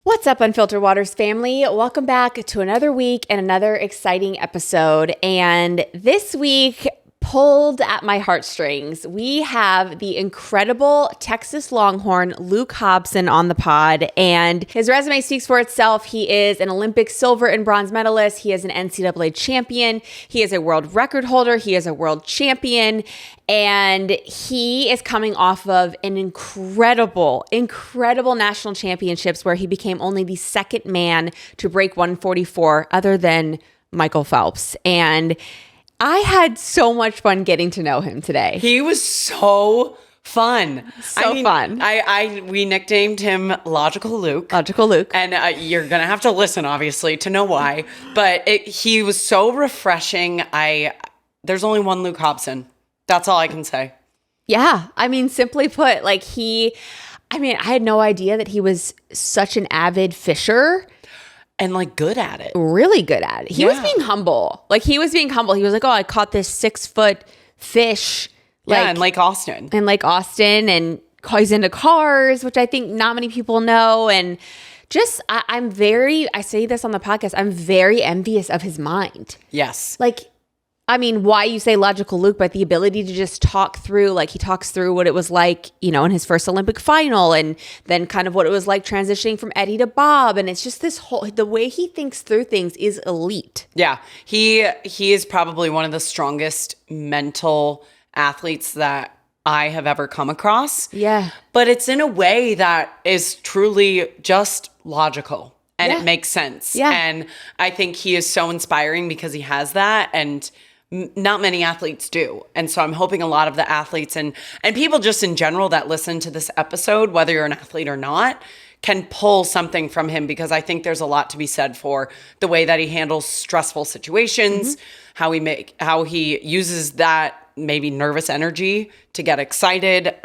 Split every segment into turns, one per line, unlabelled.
What's up, Unfiltered Waters family? Welcome back to another week and another exciting episode. And this week pulled at my heartstrings. We have the incredible Texas Longhorn, Luke Hobson, on the pod, and his resume speaks for itself. He is an Olympic silver and bronze medalist. He is an NCAA champion. He is a world record holder. He is a world champion. And he is coming off of an incredible national championships where he became only the second man to break 144 other than Michael Phelps. And I had so much fun getting to know him today.
He was so fun.
Fun.
We nicknamed him Logical Luke.
Logical Luke.
And you're going to have to listen, obviously, to know why. But he was so refreshing. There's only one Luke Hobson. That's all I can say.
Yeah. I mean, simply put, I had no idea that he was such an avid fisher.
And good at it.
Really good at it. He was being humble. He was like, oh, I caught this 6-foot fish.
In Lake Austin.
And he's into cars, which I think not many people know. And just, I say this on the podcast, I'm very envious of his mind.
Yes.
Why you say Logical Luke, but the ability to just talk through, he talks through what it was like, in his first Olympic final, and then kind of what it was like transitioning from Eddie to Bob. And it's just the way he thinks through things is elite.
Yeah. He is probably one of the strongest mental athletes that I have ever come across.
Yeah.
But it's in a way that is truly just logical. And it makes sense.
Yeah.
And I think he is so inspiring because he has that. And not many athletes do. And so I'm hoping a lot of the athletes and people just in general that listen to this episode, whether you're an athlete or not, can pull something from him, because I think there's a lot to be said for the way that he handles stressful situations, how he uses that maybe nervous energy to get excited.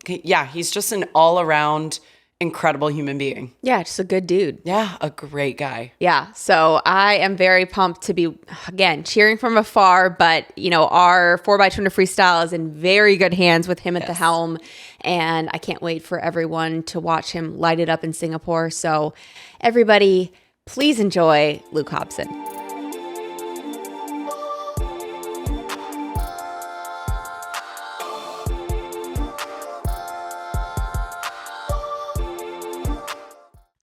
He's just an all-around incredible human being.
Yeah, just a good dude.
Yeah, a great guy.
Yeah, so I am very pumped to be, again, cheering from afar, but, our 4x200 freestyle is in very good hands with him at the helm, and I can't wait for everyone to watch him light it up in Singapore. So everybody, please enjoy Luke Hobson.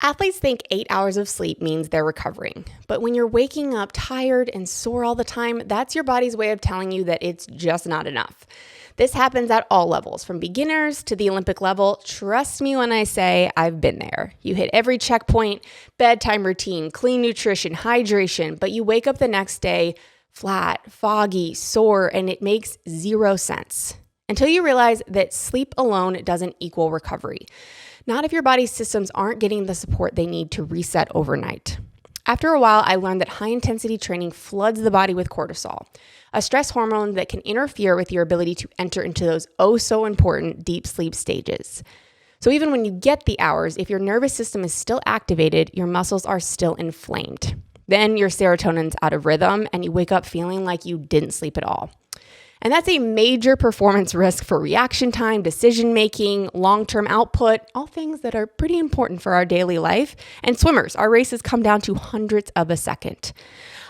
Athletes think 8 hours of sleep means they're recovering. But when you're waking up tired and sore all the time, that's your body's way of telling you that it's just not enough. This happens at all levels, from beginners to the Olympic level. Trust me when I say I've been there. You hit every checkpoint, bedtime routine, clean nutrition, hydration, but you wake up the next day flat, foggy, sore, and it makes zero sense. Until you realize that sleep alone doesn't equal recovery. Not if your body's systems aren't getting the support they need to reset overnight. After a while, I learned that high-intensity training floods the body with cortisol, a stress hormone that can interfere with your ability to enter into those oh-so-important deep sleep stages. So even when you get the hours, if your nervous system is still activated, your muscles are still inflamed. Then your serotonin's out of rhythm, and you wake up feeling like you didn't sleep at all. And that's a major performance risk for reaction time, decision-making, long-term output, all things that are pretty important for our daily life. And swimmers, our races come down to hundredths of a second.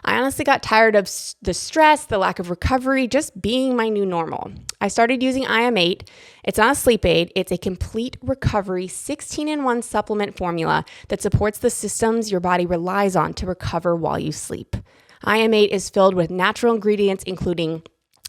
I honestly got tired of the stress, the lack of recovery, just being my new normal. I started using IM8. It's not a sleep aid. It's a complete recovery 16-in-1 supplement formula that supports the systems your body relies on to recover while you sleep. IM8 is filled with natural ingredients, including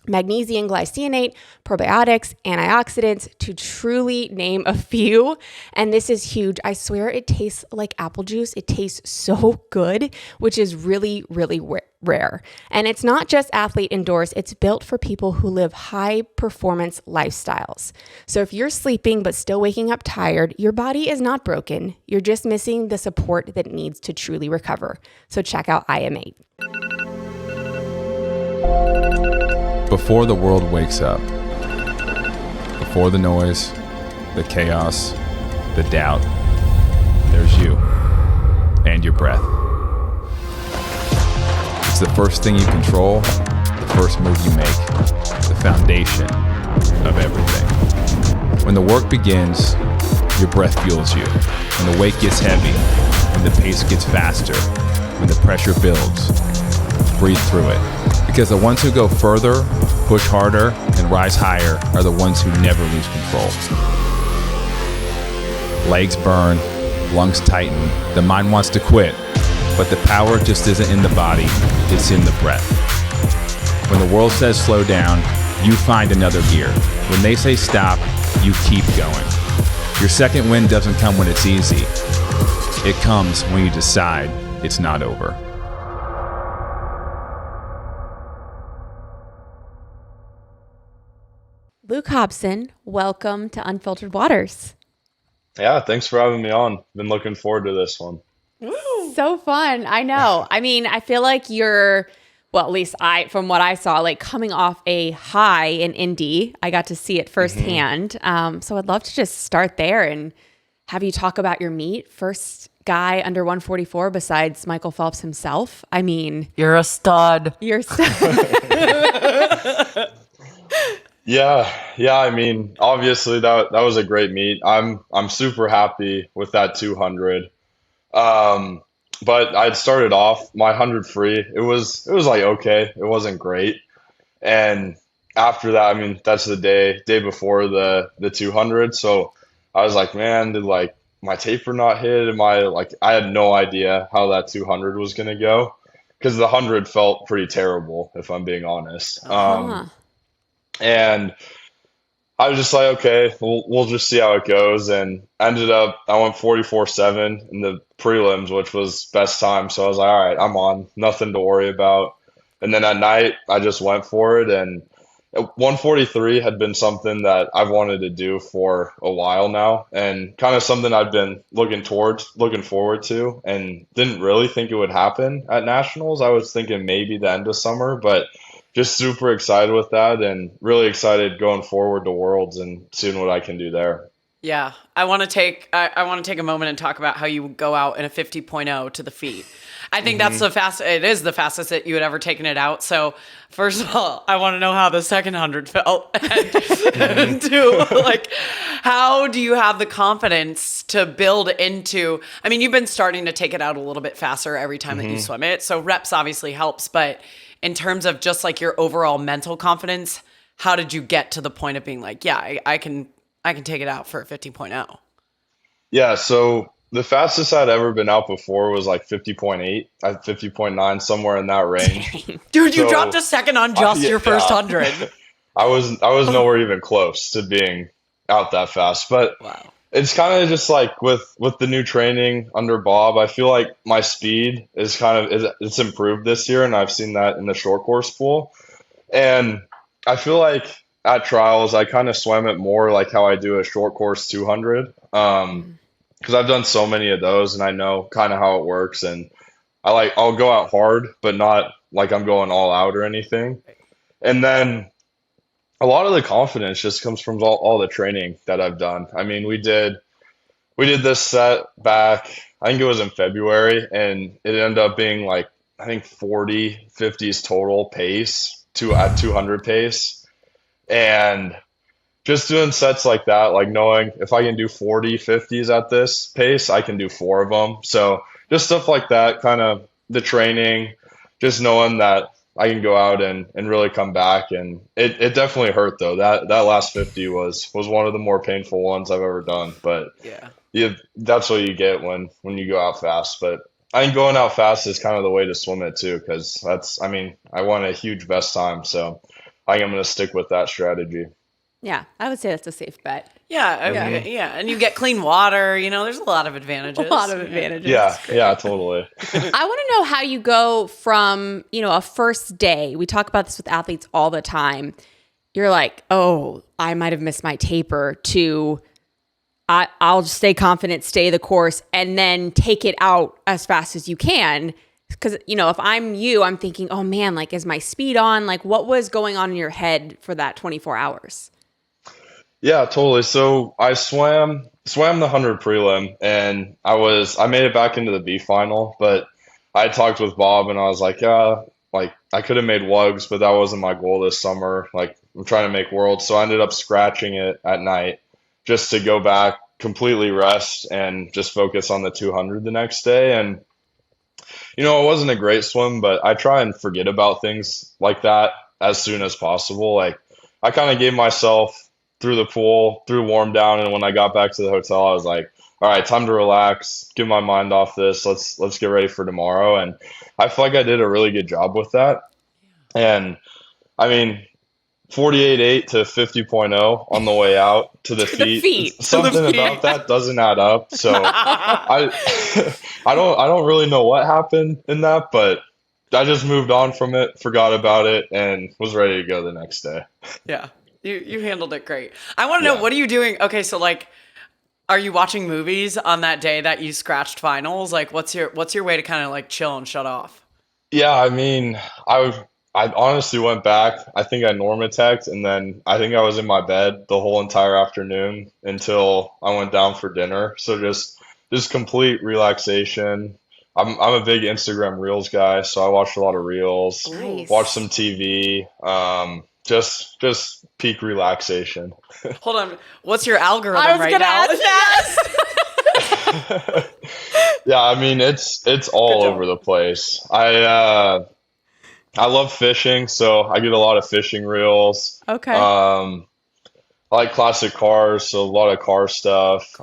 magnesium glycinate, probiotics, antioxidants, to truly name a few. And this is huge. I swear it tastes like apple juice. It tastes so good, which is really, really rare. And it's not just athlete endorsed. It's built for people who live high performance lifestyles. So if you're sleeping but still waking up tired, your body is not broken. You're just missing the support that it needs to truly recover. So check out IM8.
Before the world wakes up, before the noise, the chaos, the doubt, there's you and your breath. It's the first thing you control, the first move you make, the foundation of everything. When the work begins, your breath fuels you. When the weight gets heavy, when the pace gets faster, when the pressure builds. Breathe through it. Because the ones who go further, push harder, and rise higher are the ones who never lose control. Legs burn, lungs tighten, the mind wants to quit, but the power just isn't in the body, it's in the breath. When the world says slow down, you find another gear. When they say stop, you keep going. Your second win doesn't come when it's easy. It comes when you decide it's not over.
Luke Hobson, welcome to Unfiltered Waters.
Yeah, thanks for having me on. Been looking forward to this one.
Woo. So fun. I know. I mean, I feel like you're, well, at least from what I saw, like coming off a high in Indy. I got to see it firsthand. So I'd love to just start there and have you talk about your meet. First guy under 144 besides Michael Phelps himself. I mean,
You're a stud.
You're a stud.
Yeah. I mean, obviously that was a great meet. I'm super happy with that 200. But I'd started off my 100 free. It was like okay. It wasn't great. And after that, I mean, that's the day before the 200. So I was like, man, did like my taper not hit? I had no idea how that 200 was gonna go because the 100 felt pretty terrible, if I'm being honest. And I was just like, okay, we'll just see how it goes. And ended up, I went 44.7 in the prelims, which was best time. So I was like, all right, I'm on, nothing to worry about. And then at night, I just went for it. And 143 had been something that I've wanted to do for a while now, and kind of something I've been looking forward to, and didn't really think it would happen at nationals. I was thinking maybe the end of summer, but just super excited with that and really excited going forward to Worlds and seeing what I can do there.
Yeah, I want to take a moment and talk about how you go out in a 50.0 to the feet. I think that's it is the fastest that you had ever taken it out. So first of all, I want to know how the second 100 felt. And two, like, how do you have the confidence to build into, I mean, you've been starting to take it out a little bit faster every time that you swim it. So reps obviously helps, but in terms of just like your overall mental confidence, how did you get to the point of being like, yeah, I can take it out for a 50.0?
Yeah, so the fastest I'd ever been out before was like 50.8, 50.9, somewhere in that range.
Dude, you dropped a second on just your first 100.
I was nowhere even close to being out that fast. But
wow.
It's kind of just like with the new training under Bob, I feel like my speed is it's improved this year, and I've seen that in the short course pool. And I feel like at trials, I kind of swam it more like how I do a short course 200. Because I've done so many of those and I know kind of how it works. And I'll go out hard, but not like I'm going all out or anything. And then a lot of the confidence just comes from all the training that I've done. I mean, we did this set back, I think it was in February, and it ended up being like, I think 40, 50s total pace at 200 pace. And just doing sets like that, like knowing if I can do 40, 50s at this pace, I can do 4 of them. So just stuff like that, kind of the training, just knowing that I can go out and really come back. And it definitely hurt though. That last 50 was one of the more painful ones I've ever done. But yeah, that's what you get when you go out fast. But I think going out fast is kind of the way to swim it too, because I won a huge best time. So I think I'm going to stick with that strategy.
Yeah, I would say that's a safe bet.
Yeah, yeah. And you get clean water. You know, there's a lot of advantages.
Yeah, totally.
I want to know how you go from, a first day. We talk about this with athletes all the time. You're like, oh, I might have missed my taper, to I'll just stay confident, stay the course, and then take it out as fast as you can. Because, if I'm you, I'm thinking, oh man, like, is my speed on? Like, what was going on in your head for that 24 hours?
Yeah, totally. So I swam the 100 prelim, and I made it back into the B final, but I talked with Bob and I was like, yeah, like I could have made WUGs, but that wasn't my goal this summer. Like I'm trying to make Worlds. So I ended up scratching it at night just to go back, completely rest and just focus on the 200 the next day. And it wasn't a great swim, but I try and forget about things like that as soon as possible. Like I kind of gave myself through the pool, through warm down, and when I got back to the hotel, I was like, all right, time to relax, get my mind off this. Let's get ready for tomorrow. And I feel like I did a really good job with that. And I mean, 48.8 to 50.0 on the way out to the feet. Something about that doesn't add up. So I I don't really know what happened in that, but I just moved on from it, forgot about it, and was ready to go the next day.
Yeah. You handled it great. I want to know, what are you doing? Okay, so like, are you watching movies on that day that you scratched finals? Like, what's your way to kind of like chill and shut off?
Yeah, I mean, I honestly went back. I think I normateched, and then I think I was in my bed the whole entire afternoon until I went down for dinner. So just complete relaxation. I'm a big Instagram Reels guy, so I watched a lot of Reels,
Nice.
watched some TV. Just peak relaxation.
Hold on. What's your algorithm
I was
right
gonna
now?
ask that.
Yeah, I mean it's all
Good job.
over the place. I love fishing, so I get a lot of fishing reels.
Okay.
I like classic cars, so a lot of car stuff.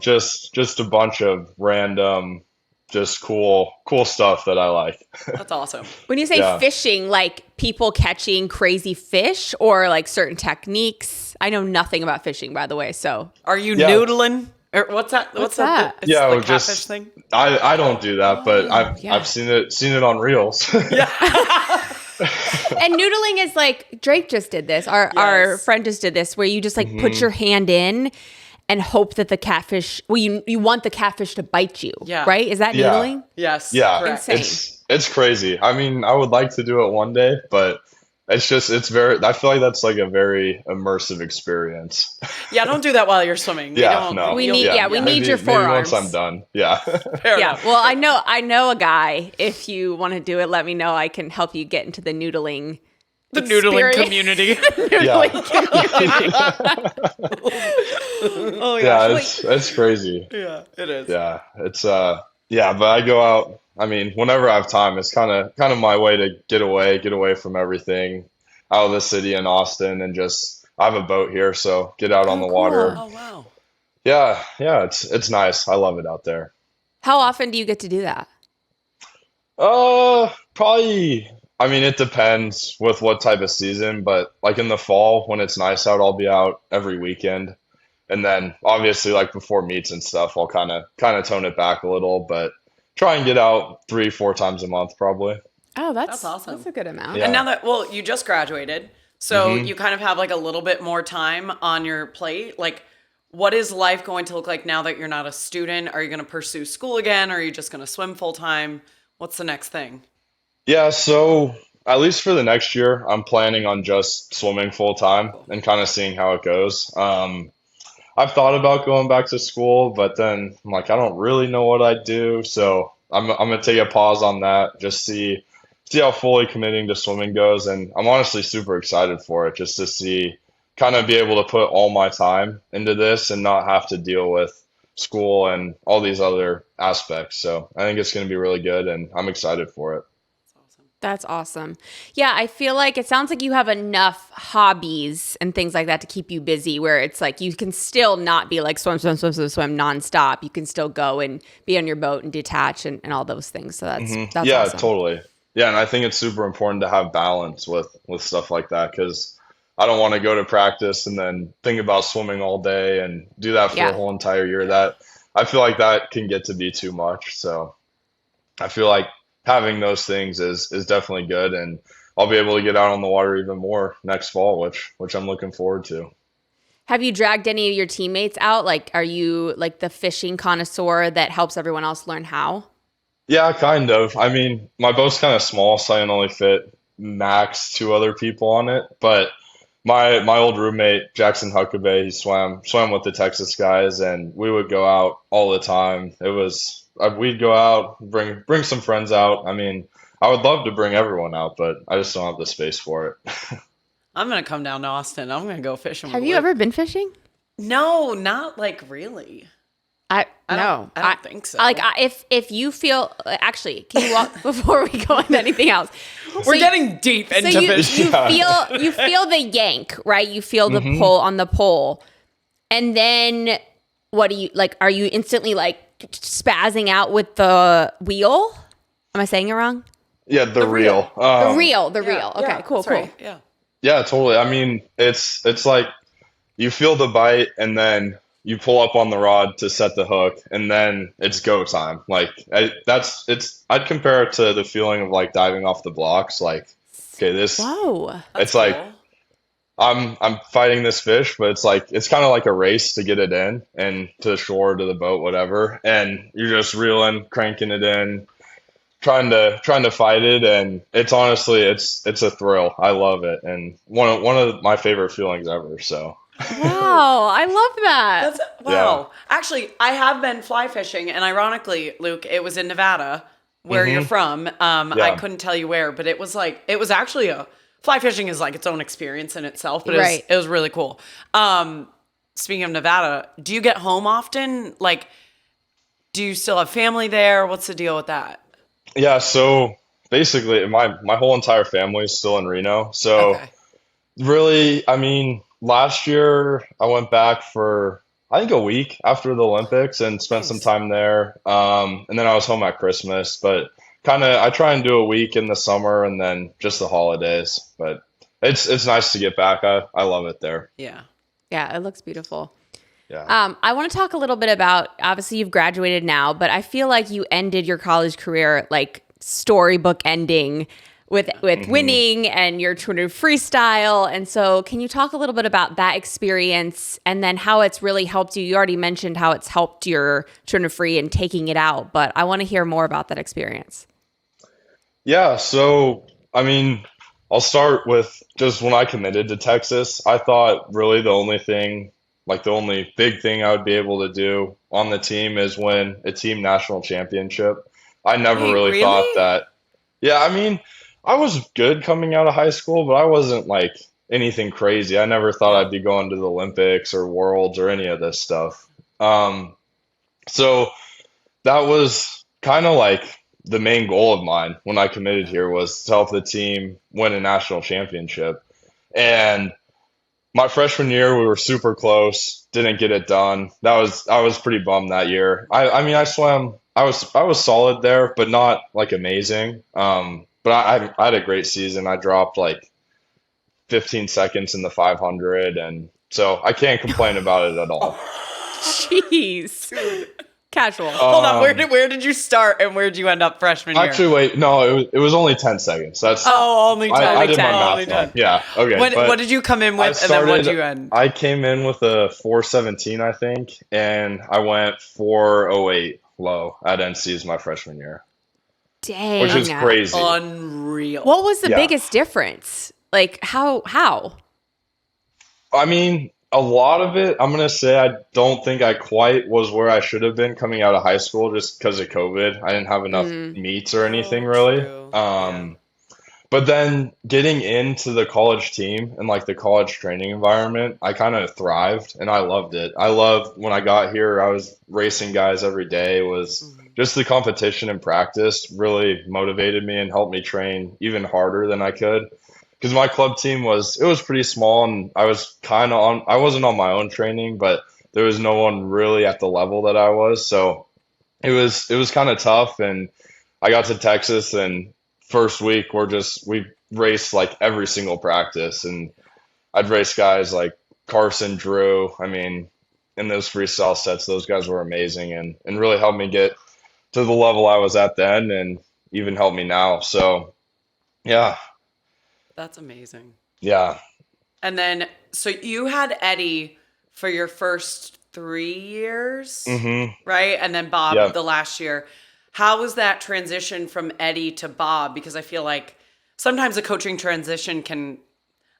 Just a bunch of random, just cool stuff that I like.
That's awesome.
When you say
Yeah.
fishing, like people catching crazy fish or like certain techniques? I know nothing about fishing, by the way. So
Are you
Yeah.
noodling? Or what's that?
What's that?
It's
Yeah,
the
we're
catfish
just-
thing.
I don't do that, but
yeah.
I've seen it on reels.
And noodling is like Drake just did this. Our
Yes.
friend just did this, where you just like put your hand in and hope that the catfish. Well, you want the catfish to bite you,
Yeah.
right? Is that
Yeah.
noodling?
Yes.
Yeah,
correct.
Insane.
it's crazy. I mean, I would like to do it one day, but it's very. I feel like that's like a very immersive experience.
Yeah, don't do that while you're swimming. You
Yeah,
don't-
no.
We need- yeah, we need your
maybe once
forearms.
I'm done. Yeah.
Fair
Yeah.
enough.
Well, I know a guy. If you want to do it, let me know. I can help you get into the noodling.
The noodling
experience.
community.
Yeah.
Oh
Yeah, it's crazy.
Yeah, it is.
Yeah, it's yeah, but I go out. I mean, whenever I have time, it's kind of my way to get away from everything, out of the city in Austin, and just I have a boat here, so get out on the
cool.
water.
Oh wow.
Yeah, it's nice. I love it out there.
How often do you get to do that?
Probably. I mean, it depends with what type of season, but like in the fall when it's nice out, I'll be out every weekend. And then obviously like before meets and stuff, I'll kind of tone it back a little, but try and get out 3-4 times a month probably.
Oh,
That's awesome.
That's a good amount.
Yeah.
And now that, well, you just graduated, so you kind of have like a little bit more time on your plate. Like, what is life going to look like now that you're not a student? Are you going to pursue school again? Or are you just going to swim full time? What's the next thing?
Yeah, so at least for the next year, I'm planning on just swimming full time and kind of seeing how it goes. I've thought about going back to school, but then I'm like, I don't really know what I'd do, so I'm gonna take a pause on that, just see how fully committing to swimming goes, and I'm honestly super excited for it, just to see, kind of be able to put all my time into this and not have to deal with school and all these other aspects. So I think it's going to be really good, and I'm excited for it.
That's awesome. Yeah, I feel like it sounds like you have enough hobbies and things like that to keep you busy, where it's like you can still not be like swim nonstop. You can still go and be on your boat and detach and all those things. So that's
Yeah,
awesome.
totally. Yeah, and I think it's super important to have balance with stuff like that, because I don't want to go to practice and then think about swimming all day and do that for
Yeah.
a whole entire year. That I feel like that can get to be too much. So I feel like having those things is definitely good, and I'll be able to get out on the water even more next fall, which I'm looking forward to.
Have you dragged any of your teammates out? Like, are you like the fishing connoisseur that helps everyone else learn how?
Yeah, kind of. I mean, my boat's kind of small, so I can only fit max 2 other people on it. But my old roommate, Jackson Huckabee, he swam with the Texas guys, and we would go out all the time. We'd go out, bring some friends out. I mean, I would love to bring everyone out, but I just don't have the space for it.
I'm going to come down to Austin. I'm going to go fishing.
Have
with
you
Luke.
ever been fishing?
No, not like really.
I
don't think so.
If you feel actually, can you walk before we go into anything else?
We're getting deep into this.
You feel the yank, right? You feel the pull on the pole, and then what do you like? Are you instantly like spazzing out with the wheel? Am I saying it wrong?
Yeah, the reel.
The reel. Okay, cool.
Right. Yeah.
Yeah, totally. I mean, it's like you feel the bite and then you pull up on the rod to set the hook and then it's go time. Like I'd compare it to the feeling of like diving off the blocks. Like, okay,
Whoa.
It's like
cool.
I'm fighting this fish, but it's kind of like a race to get it in and to the shore, to the boat, whatever. And you're just reeling, cranking it in, trying to fight it, and it's honestly it's a thrill. I love it, and one of my favorite feelings ever. So
Wow, I love that.
Wow.
Yeah.
Actually, I have been fly fishing, and ironically, Luke, it was in Nevada, where you're from. I couldn't tell you where, but it was actually fly fishing is like its own experience in itself, but it was really cool. Speaking of Nevada, do you get home often? Like, do you still have family there? What's the deal with that?
yeah, so basically my whole entire family is still in Reno. So really, I mean, last year I went back for I think a week after the Olympics and spent some time there. And then I was home at Christmas, but I try and do a week in the summer and then just the holidays. But it's nice to get back. I love it there.
Yeah.
Yeah, it looks beautiful.
Yeah.
I want to talk a little bit about, obviously you've graduated now, but I feel like you ended your college career like storybook ending with winning and your Tour de freestyle. And so can you talk a little bit about that experience and then how it's really helped you? You already mentioned how it's helped your Tour de free and taking it out, but I want to hear more about that experience.
Yeah, so I mean, I'll start with just when I committed to Texas, I thought really the only big thing I would be able to do on the team is win a team national championship. I never really thought that. Yeah, I mean, I was good coming out of high school, but I wasn't like anything crazy. I never thought I'd be going to the Olympics or Worlds or any of this stuff. So that was kind of like the main goal of mine when I committed here was to help the team win a national championship. And my freshman year, we were super close, didn't get it done. I was pretty bummed that year. I mean, I swam, I was solid there, but not like amazing. But I had a great season. I dropped like 15 seconds in the 500, and so I can't complain about it at all.
Jeez. Casual.
Hold on, where did you start and where did you end up freshman year?
Actually, wait, no, it was only 10 seconds. That's
only 10.
I did my
only
math
10.
wrong. Yeah, okay.
What did you come in with, and then what did you end?
I came in with a 417, I think, and I went 408 low at NC's my freshman year.
Dang.
Which is crazy.
Unreal.
What was the biggest difference? Like how?
I mean, a lot of it, I'm going to say I don't think I quite was where I should have been coming out of high school just because of COVID. I didn't have enough meets or anything really. But then getting into the college team and like the college training environment, I kind of thrived and I loved it. I loved when I got here, I was racing guys every day. It was just the competition and practice really motivated me and helped me train even harder than I could. Because my club team was pretty small and I wasn't on my own training, but there was no one really at the level that I was. So it was kind of tough. And I got to Texas and first week we raced like every single practice, and I'd race guys like Carson, Drew. I mean, in those freestyle sets, those guys were amazing and really helped me get to the level I was at then and even helped me now. So yeah.
That's amazing.
Yeah.
And then, so you had Eddie for your first 3 years, right? And then Bob the last year. How was that transition from Eddie to Bob? Because I feel like sometimes a coaching transition can,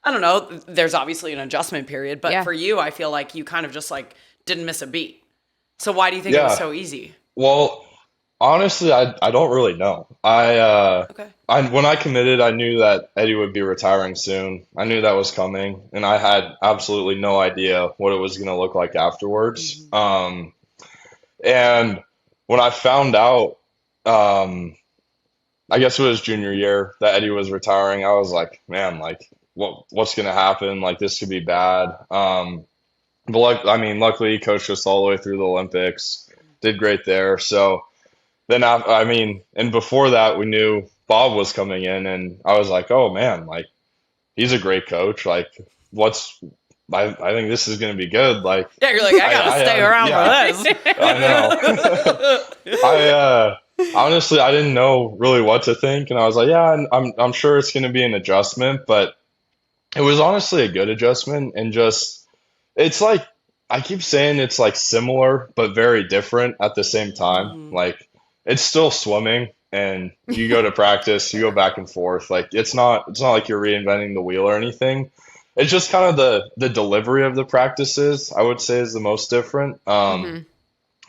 I don't know, there's obviously an adjustment period, but for you, I feel like you kind of just like didn't miss a beat. So why do you think it was so easy?
Well, Honestly, I don't really know.
Okay.
When I committed, I knew that Eddie would be retiring soon. I knew that was coming, and I had absolutely no idea what it was going to look like afterwards.
Hmm.
And when I found out, um, I guess it was junior year that Eddie was retiring, I was like, man, like what's going to happen? Like this could be bad. But I mean, luckily he coached us all the way through the Olympics, did great there. So then I mean, and before that, we knew Bob was coming in, and I was like, oh man, like he's a great coach. Like, I think this is going to be good. Like,
Yeah, you're like, I gotta stay around
yeah,
for this.
I know. Honestly, I didn't know really what to think, and I was like, yeah, I'm sure it's going to be an adjustment, but it was honestly a good adjustment, and just it's like I keep saying it's like similar but very different at the same time.
Mhm.
Like it's still swimming and you go to practice, you go back and forth. Like it's not like you're reinventing the wheel or anything. It's just kind of the delivery of the practices, I would say is the most different.
Hmm.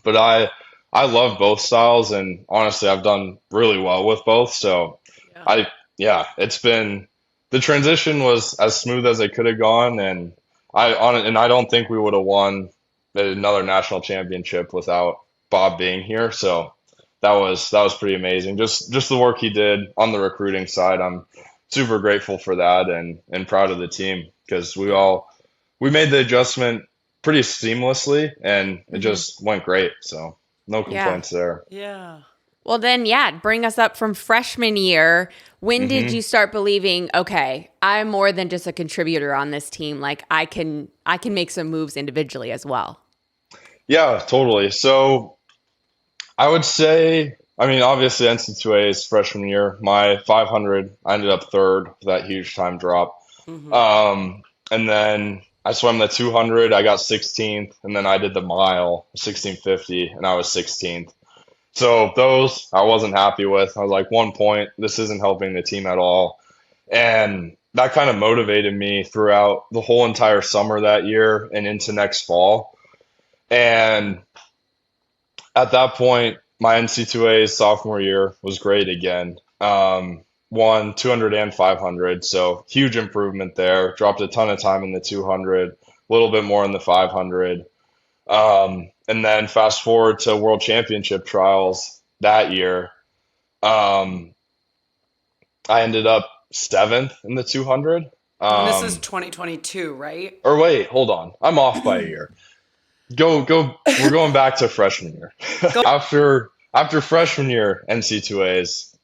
But I love both styles and honestly I've done really well with both. So
Yeah.
yeah, it's been the transition was as smooth as it could have gone, and I don't think we would have won another national championship without Bob being here. So that was pretty amazing. Just the work he did on the recruiting side. I'm super grateful for that and proud of the team because
Yeah.
we made the adjustment pretty seamlessly and it
Hmm.
just went great. So no
Yeah.
complaints there.
Yeah.
Well, then, yeah, bring us up from freshman year. When did
Hmm.
you start believing, okay, I'm more than just a contributor on this team. Like I can make some moves individually as well.
Yeah, totally. So I would say, I mean, obviously NC2A is freshman year. My 500, I ended up third for that huge time drop.
Hmm.
And then I swam the 200, I got 16th, and then I did the mile, 1650, and I was 16th. So those I wasn't happy with. I was like, 1 point, this isn't helping the team at all. And that kind of motivated me throughout the whole entire summer that year and into next fall. And at that point, my NC2A sophomore year was great again. Won 200 and 500, so huge improvement there. Dropped a ton of time in the 200, a little bit more in the 500. And then fast forward to World Championship trials that year. Um, I ended up seventh in the 200.
And this is 2022, right?
Or wait, hold on. I'm off by a year. Go. We're going back to freshman year.
Go.
After freshman year NC2As,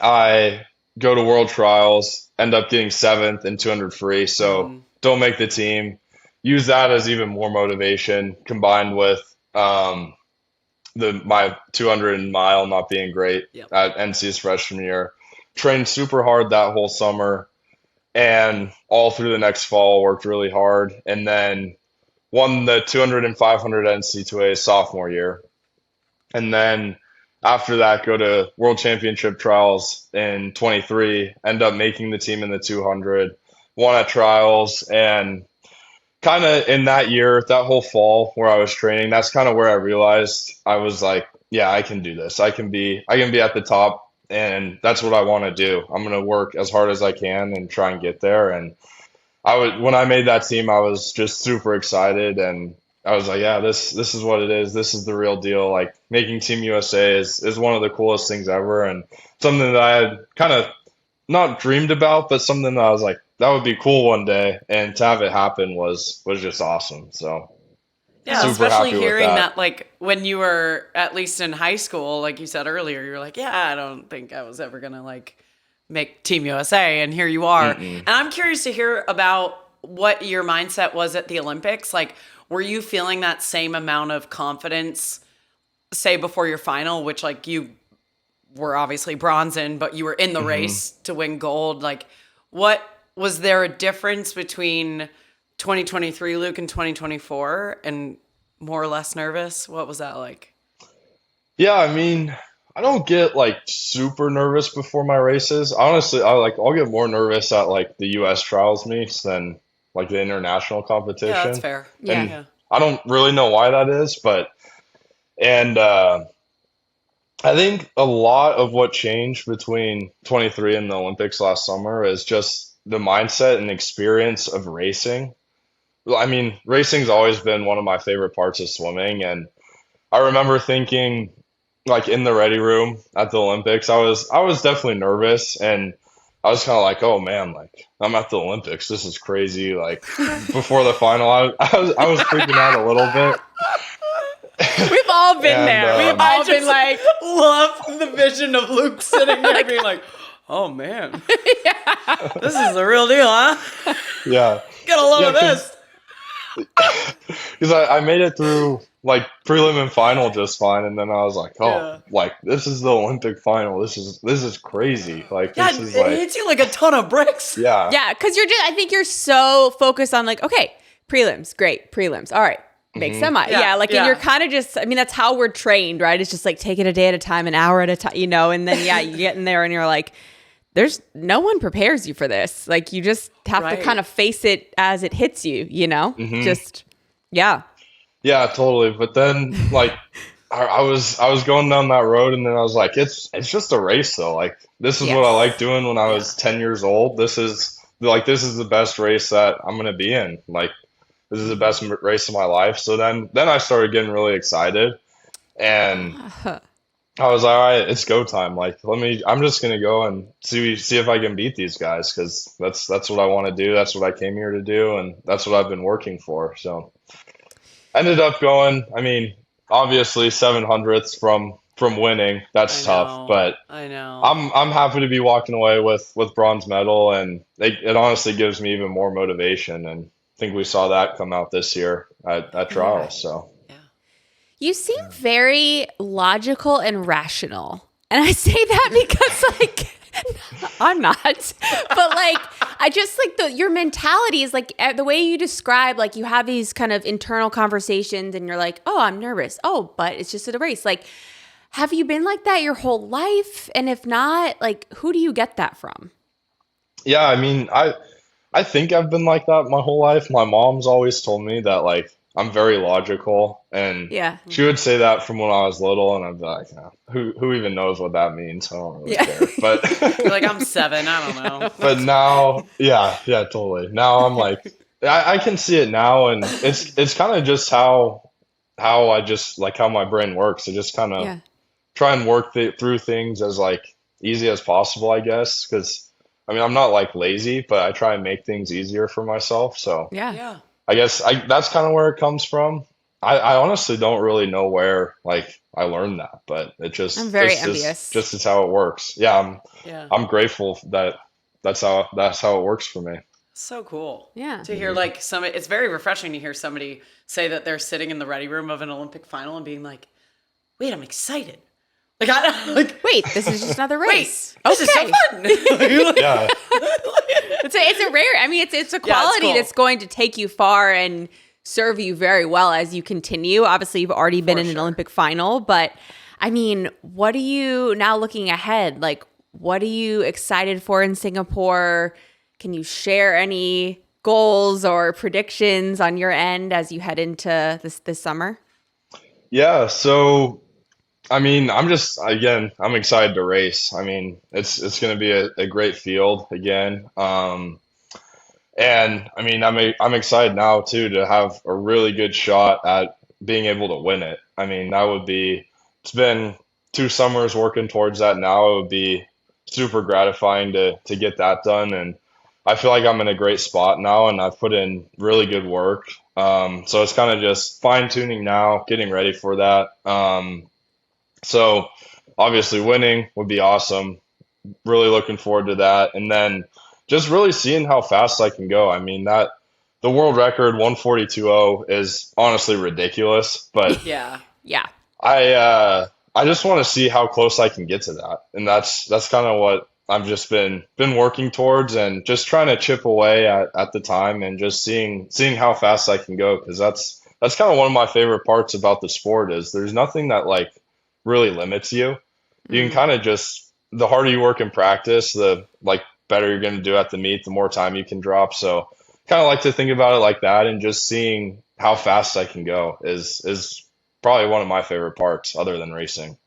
I go to World Trials, end up getting seventh in 200 free, so
Mhm.
don't make the team. Use that as even more motivation, combined with my 200 mile not being great
Yep.
at NC's freshman year. Trained super hard that whole summer, and all through the next fall worked really hard, and then won the 200 and 500 NC2A sophomore year. And then after that, go to World Championship trials in 23, end up making the team in the 200, won at trials, and kind of in that year, that whole fall where I was training, that's kind of where I realized I was like, yeah, I can do this. I can be at the top, and that's what I want to do. I'm going to work as hard as I can and try and get there. And when I made that team, I was just super excited, and I was like, yeah, this is what it is. This is the real deal. Like making Team USA is one of the coolest things ever, and something that I had kind of not dreamed about, but something that I was like, that would be cool one day, and to have it happen was just awesome. So
Yeah,
super
especially
happy with
hearing
that.
that, like, when you were at least in high school, like you said earlier, you're like, yeah, I don't think I was ever gonna like make Team USA, and here you are.
Mm-mm.
And I'm curious to hear about what your mindset was at the Olympics. Like, were you feeling that same amount of confidence, say before your final, which like you were obviously bronze in, but you were in the
Hmm.
race to win gold? Like, what was there a difference between 2023 Luke and 2024, and more or less nervous? What was that like?
Yeah, I mean, I don't get like super nervous before my races. Honestly, I'll get more nervous at like the US trials meets than like the international
Yeah, that's
competition.
fair.
Yeah.
And
Yeah.
I don't really know why that is, but and I think a lot of what changed between 23 and the Olympics last summer is just the mindset and experience of racing. Well, I mean, racing's always been one of my favorite parts of swimming, and I remember thinking, like in the ready room at the Olympics, I was definitely nervous, and I was kind of like, oh man, like I'm at the Olympics, this is crazy. Like before the final, I was freaking out a little bit,
We've all been
and
there. We've all been like,
love the vision of Luke sitting there being like, "Oh man, this is the real deal, huh?
yeah,
Get a load
yeah,
of this."
because I made it through like prelim and final just fine, and then I was like, oh,
Yeah.
like this is the Olympic final. This is crazy. Like
Yeah,
this is
it
like,
hits you like a ton of bricks.
yeah,
yeah, because I think you're so focused on like, okay, prelims, great, prelims. All right. Make semi. Yeah, like,
yeah.
and you're kind of just, I mean, that's how we're trained, right? It's just like take it a day at a time, an hour at a time, you know, and then, yeah, you get in there and you're like, there's no one prepares you for this. Like, you just have to
Right.
kind of face it as it hits you, you know? Just, yeah.
yeah, totally. But then like I was going down that road, and then I was like, it's just a race though. Like this is what I like doing when I was 10 years old. This is the best race that I'm gonna be in. Like this is the best race of my life. So then I started getting really excited, and I was like, all right, it's go time. Like I'm just gonna go and see if I can beat these guys, because that's what I want to do. That's what I came here to do, and that's what I've been working for. So ended up going. I mean, obviously 700ths from winning. That's tough, but
I know.
I'm happy to be walking away with bronze medal, and it honestly gives me even more motivation. And I think we saw that come out this year at trials. So
You seem very logical and rational. And I say that because, like, I'm not. But, like, I just, like, your mentality is, like, the way you describe, like, you have these kind of internal conversations and you're like, oh, I'm nervous. Oh, but it's just a race. Like, have you been like that your whole life? And if not, like, who do you get that from?
yeah, I mean, I think I've been like that my whole life. My mom's always told me that like I'm very logical, and
Yeah.
she would say that from when I was little, and I'd be like, who even knows what that means? I don't really care. But
You're like, I'm 7. I don't know.
but now, yeah, totally. Now I'm like, I can see it now, and it's kind of just how I just like how my brain works. I just kind of
Yeah.
try and work through things as like easy as possible, I guess. Because I mean, I'm not like lazy, but I try and make things easier for myself. So
Yeah.
Yeah.
I guess that's kind of where it comes from. I honestly don't really know where like I learned that, but
I'm very
it's
envious.
just is how it works. Yeah,
Yeah.
I'm grateful that that's how it works for me.
So cool.
Yeah.
To hear like it's very refreshing to hear somebody say that they're sitting in the ready room of an Olympic final and being like, wait, I'm excited. Like I like
Wait, this is just another race.
this is so fun.
Yeah,
It's a rare. I mean, it's a quality
cool.
that's going to take you far and serve you very well as you continue. Obviously, you've already been in an Olympic final, but I mean, what are you now looking ahead? Like, what are you excited for in Singapore? Can you share any goals or predictions on your end as you head into this summer?
yeah. So I mean, I'm excited to race. I mean, it's going to be a great field again. And I mean, I'm excited now too to have a really good shot at being able to win it. I mean, it's been 2 summers working towards that now. It would be super gratifying to get that done. And I feel like I'm in a great spot now, and I've put in really good work. So it's kind of just fine tuning now, getting ready for that. So obviously winning would be awesome. Really looking forward to that. And then just really seeing how fast I can go. I mean, the world record 142.0 is honestly ridiculous, but
Yeah.
Yeah.
I just want to see how close I can get to that. And that's kind of what I've just been working towards, and just trying to chip away at the time, and just seeing how fast I can go, because that's kind of one of my favorite parts about the sport is there's nothing that like really limits you. You can kind of just, the harder you work in practice, the like better you're going to do at the meet, the more time you can drop. So kind of like to think about it like that, and just seeing how fast I can go is probably one of my favorite parts other than racing.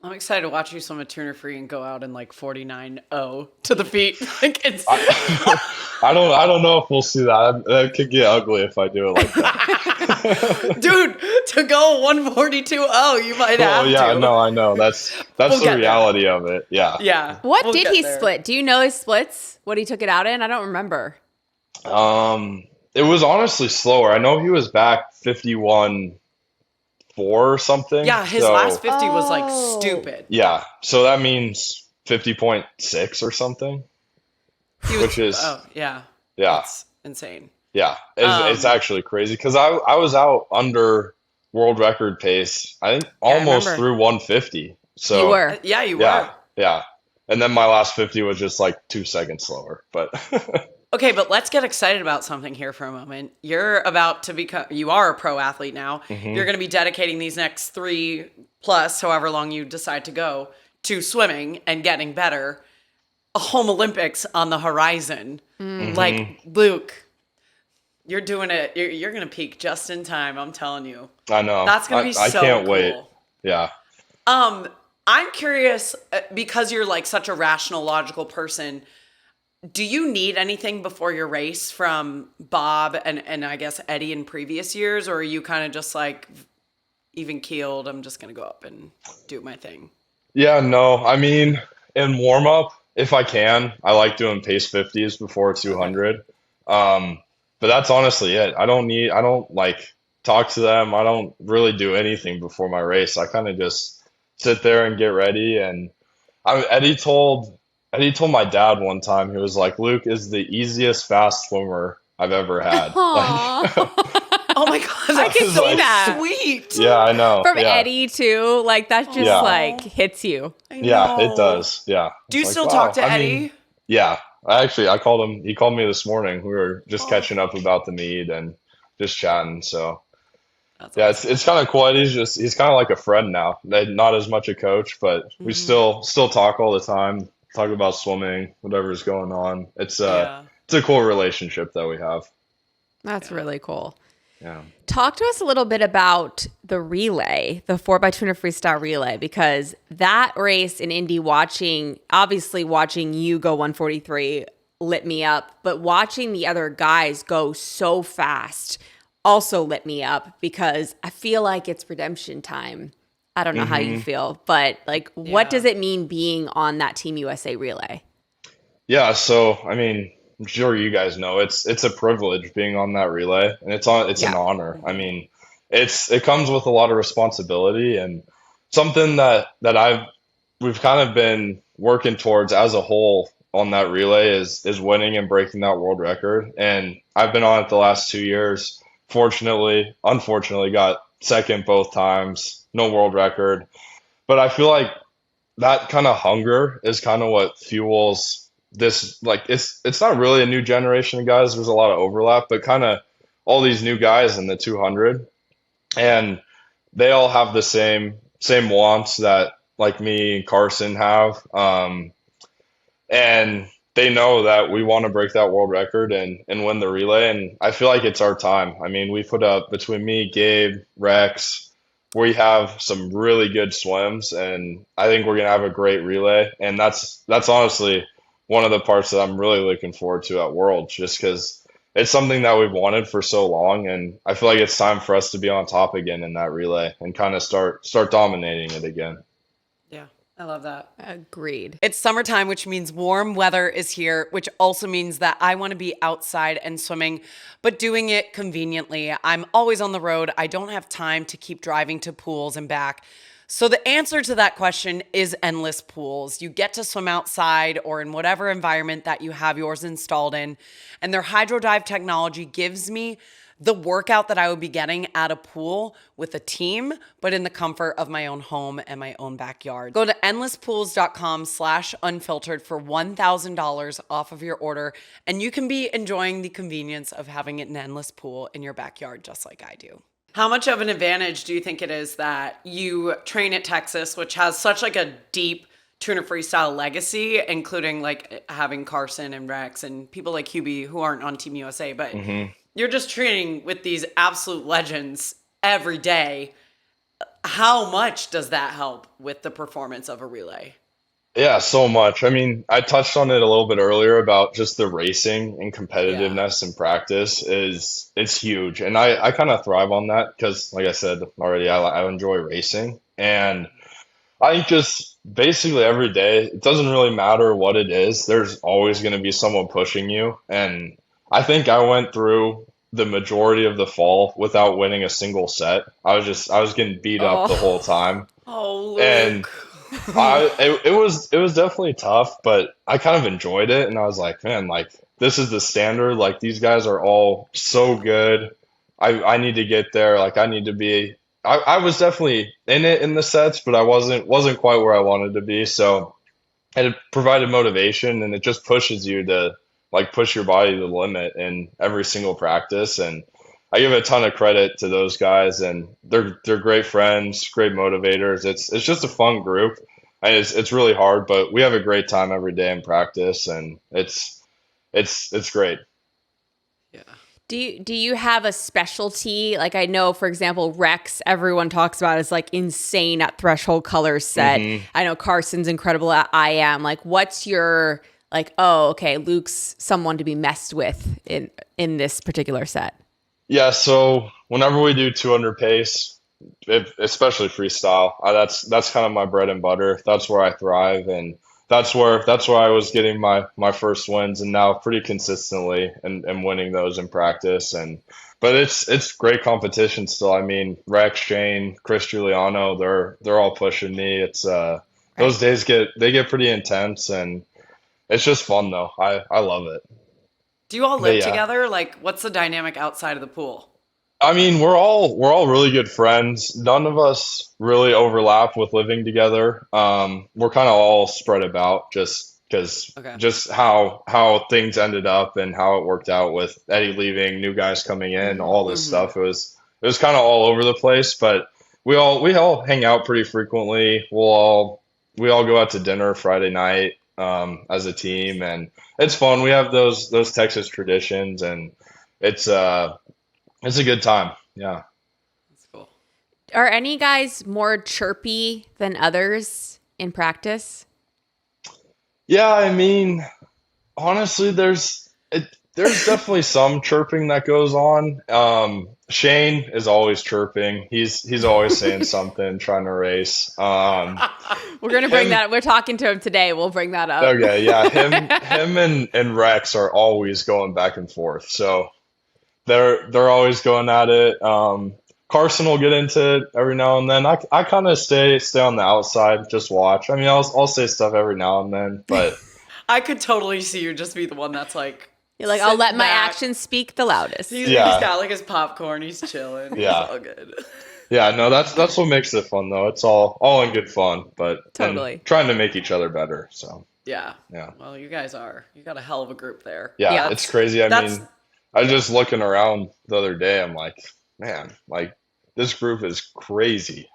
I'm excited to watch you swim a tuna free and go out in like 49.0 to the feet. Like it's
I don't know if we'll see that. That could get ugly if I do it like that.
dude, to go 142.0, you might have
Oh yeah,
to.
no, I know. That's
We'll
the
get
reality of it. Yeah.
Yeah.
What
we'll
did
get
he
there.
split? Do you know his splits? What he took it out in? I don't remember.
It was honestly slower. I know he was back 51.4 or something.
Yeah, his
so,
last 50 was like
Oh.
stupid.
Yeah, so that means 50.6 or something,
He was,
which is
yeah.
yeah,
That's insane.
yeah. It's actually crazy because I was out under world record pace. I think
I
almost
remember.
through 150. So
You were.
Yeah, you
yeah,
were.
yeah. And then my last 50 was just like 2 seconds slower. But
Okay, but let's get excited about something here for a moment. You're about to become, you are a pro athlete now. You're going to be dedicating these next 3+ however long you decide to go, to swimming and getting better. A home Olympics on the horizon. Like, Luke, you're doing it. You're going to peak just in time. I'm telling you.
I know
That's going to be
I
so
can't
cool.
wait. Yeah.
I'm curious, because you're like such a rational, logical person. Do you need anything before your race from Bob and I guess Eddie in previous years? Or are you kind of just like even keeled? I'm just going to go up and do my thing.
Yeah, no. I mean, in warm up, if I can, I like doing pace 50s before 200. But that's honestly it. I don't like talk to them. I don't really do anything before my race. I kind of just sit there and get ready. And Eddie told my dad one time, he was like, Luke is the easiest fast swimmer I've ever had.
Oh my God.
I can
was
see
like,
that.
Sweet.
Yeah, I know.
From
yeah.
Eddie too. Like that just
Yeah.
like hits you.
Yeah, it does. Yeah.
Do you
It's
still
like,
talk to
wow. I
Eddie?
mean, yeah. I called him. He called me this morning. We were just catching up about the meet and just chatting. So
That's
yeah,
awesome.
it's kind of cool. He's kind of like a friend now. Not as much a coach, but we still talk all the time. Talk about swimming, whatever's going on. It's a cool relationship that we have.
That's really cool.
Yeah.
Talk to us a little bit about the relay, the 4x200 freestyle relay, because that race in Indy, obviously watching you go 143 lit me up, but watching the other guys go so fast also lit me up because I feel like it's redemption time. I don't know how you feel, but like, what does it mean being on that Team USA relay?
Yeah, so I mean, I'm sure you guys know it's a privilege being on that relay, and it's an honor. I mean, it comes with a lot of responsibility and something that we've kind of been working towards as a whole on that relay is winning and breaking that world record. And I've been on it the last 2 years. Unfortunately, got second both times, no world record. But I feel like that kind of hunger is kind of what fuels this. Like it's not really a new generation of guys. There's a lot of overlap, but kind of all these new guys in the 200, and they all have the same wants that like me and Carson have. And they know that we want to break that world record and win the relay. And I feel like it's our time. I mean, we put up between me, Gabe, Rex, we have some really good swims, and I think we're going to have a great relay. And that's honestly one of the parts that I'm really looking forward to at Worlds, just because it's something that we've wanted for so long. And I feel like it's time for us to be on top again in that relay and kind of start dominating it again.
Yeah, I love that.
Agreed.
It's summertime, which means warm weather is here, which also means that I want to be outside and swimming, but doing it conveniently. I'm always on the road. I don't have time to keep driving to pools and back. So the answer to that question is endless pools. You get to swim outside or in whatever environment that you have yours installed in. And their HydroDive technology gives me the workout that I would be getting at a pool with a team, but in the comfort of my own home and my own backyard. Go to endlesspools.com/unfiltered for $1,000 off of your order, and you can be enjoying the convenience of having an endless pool in your backyard just like I do. How much of an advantage do you think it is that you train at Texas, which has such like a deep tuna freestyle legacy, including like having Carson and Rex and people like Hubie who aren't on Team USA, but you're just training with these absolute legends every day. how much does that help with the performance of a relay?
Yeah, so much. I mean, I touched on it a little bit earlier about just the racing and
Yeah.
competitiveness in practice is it's huge. And I kind of thrive on that because, like I said already, I enjoy racing. And I think just basically every day, it doesn't really matter what it is. There's always going to be someone pushing you. And I think I went through the majority of the fall without winning a single set. I was getting beat up the whole
Oh,
time.
Oh,
And
Luke.
it was definitely tough, but I kind of enjoyed it. And I was like, man, like this is the standard. Like these guys are all so good. I need to get there. Like I need to be. I was definitely in it in the sets, but I wasn't quite where I wanted to be. So it provided motivation, and it just pushes you to like push your body to the limit in every single practice. And I give a ton of credit to those guys, and they're great friends, great motivators. It's just a fun group. And it's really hard, but we have a great time every day in practice, and it's great.
Yeah.
do you have a specialty? Like I know, for example, Rex, everyone talks about is like insane at threshold colors set. I know Carson's incredible at I am. Like, what's your like? Oh, okay, Luke's someone to be messed with in this particular set.
Yeah, so whenever we do 200 pace, especially freestyle, that's kind of my bread and butter. That's where I thrive, and that's where I was getting my first wins, and now pretty consistently and winning those in practice. And but it's great competition still. I mean, Rex, Shane, Chris Giuliano, they're all pushing me. It's those
Right.
days get pretty intense, and it's just fun though. I love it.
Do you all
But
live
yeah.
together? Like, what's the dynamic outside of the pool?
I mean, we're all really good friends. None of us really overlap with living together. We're kind of all spread about just because
Okay.
just how things ended up and how it worked out with Eddie leaving, new guys coming in, all this stuff. It was kind of all over the place, but we all hang out pretty frequently. We all go out to dinner Friday night as a team, and it's fun. We have those Texas traditions, and it's uh it's a good time. Yeah.
That's cool.
Are any guys more chirpy than others in practice?
Yeah, I mean, honestly, there's definitely some chirping that goes on. Shane is always chirping. He's always saying something, trying to race.
We're gonna bring
Him,
that. We're talking to him today. We'll bring that up.
okay, yeah, him and Rex are always going back and forth. So they're always going at it. Carson will get into it every now and then. I kind of stay on the outside, just watch. I mean, I'll say stuff every now and then, but
I could totally see you just be the one that's like,
You're like, I'll
sitting
let my
back.
actions speak the loudest.
He's
Yeah.
got like his popcorn. He's chilling.
Yeah.
He's all good.
yeah, no, that's what makes it fun though. It's all in good fun, but and
Totally.
trying to make each other better. So
Yeah.
yeah,
Well, you guys are. You got a hell of a group there.
yeah,
Yeah.
it's crazy. I
That's
mean, I was just looking around the other day. I'm like, man, like this group is crazy.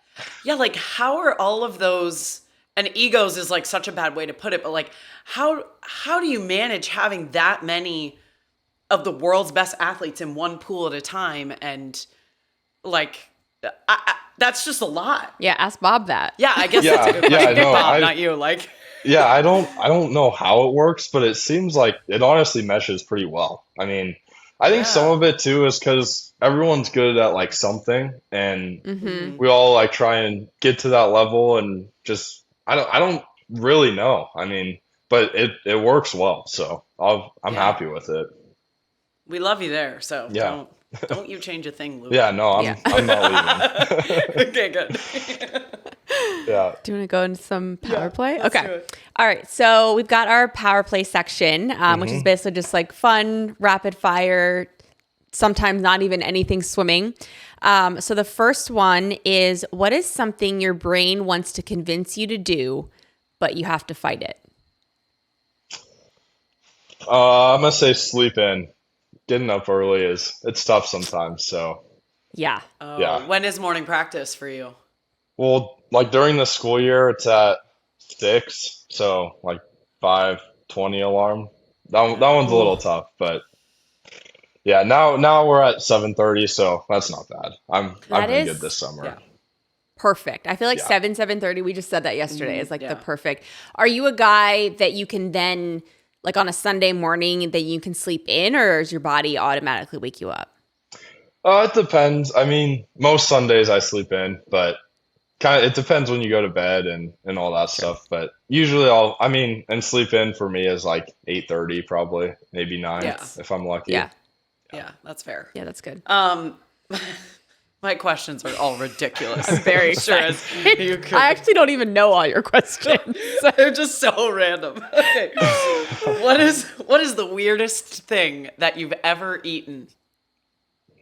yeah. Like, how are all of those? And egos is like such a bad way to put it, but like, how do you manage having that many of the world's best athletes in one pool at a time? And like, that's just a lot.
Yeah, ask Bob that.
Yeah, I guess
Yeah,
that's a good
yeah,
question.
no,
Bob, not you. Like,
Yeah, I don't know how it works, but it seems like it honestly meshes pretty well. I mean, I think some
yeah.
of it too is because everyone's good at like something, and
Mm-hmm.
we all like try and get to that level, and just I don't really know. I mean, but it works well, so I'm
Yeah.
happy with it.
We love you there, so
Yeah.
don't you change a thing, Luke.
Yeah, no,
Yeah.
I'm not leaving.
Okay, good.
Yeah.
Do you want to go into some power play?
let's
Okay.
do it.
All right. So we've got our power play section, which is basically just like fun, rapid fire, sometimes not even anything swimming. So the first one is, what is something your brain wants to convince you to do, but you have to fight it?
I'm gonna say sleep in. Getting up early it's tough sometimes, so
Yeah.
Oh,
Yeah.
when is morning practice for you?
well, like during the school year, it's at 6, so like 5:20 alarm. That one's a little tough, but yeah, now we're at 7:30, so that's not bad. I've
That
been
is-
good this summer.
Yeah.
perfect. I feel like
Yeah.
7:30, we just said that yesterday, is like the perfect. Are you a guy that you can then, like on a Sunday morning, that you can sleep in, or does your body automatically wake you up?
It depends. I mean, most Sundays I sleep in, but it depends when you go to bed and all that stuff. But usually and sleep in for me is like 8:30 probably, maybe 9 if I'm lucky.
Yeah.
Yeah, that's fair.
Yeah, that's good.
My questions are all ridiculous.
I'm very
sure
excited.
as you could.
I actually don't even know all your questions.
They're just so random. Okay. What is the weirdest thing that you've ever eaten?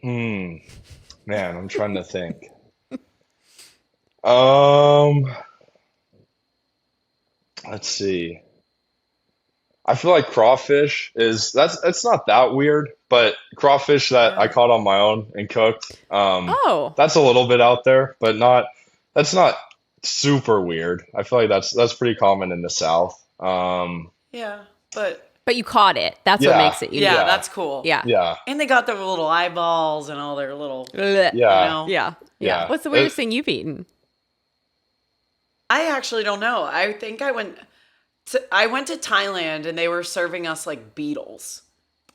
Man, I'm trying to think. Let's see. I feel like crawfish it's not that weird, but crawfish that I caught on my own and cooked, that's a little bit out there, but that's not super weird. I feel like that's pretty common in the South.
Yeah, but
you caught it. That's what makes it unique.
yeah, that's cool.
Yeah.
Yeah.
And they got their little eyeballs and all their little.
Yeah.
know?
Yeah. What's the weirdest thing you've eaten?
I actually don't know. I think I went to Thailand and they were serving us like beetles,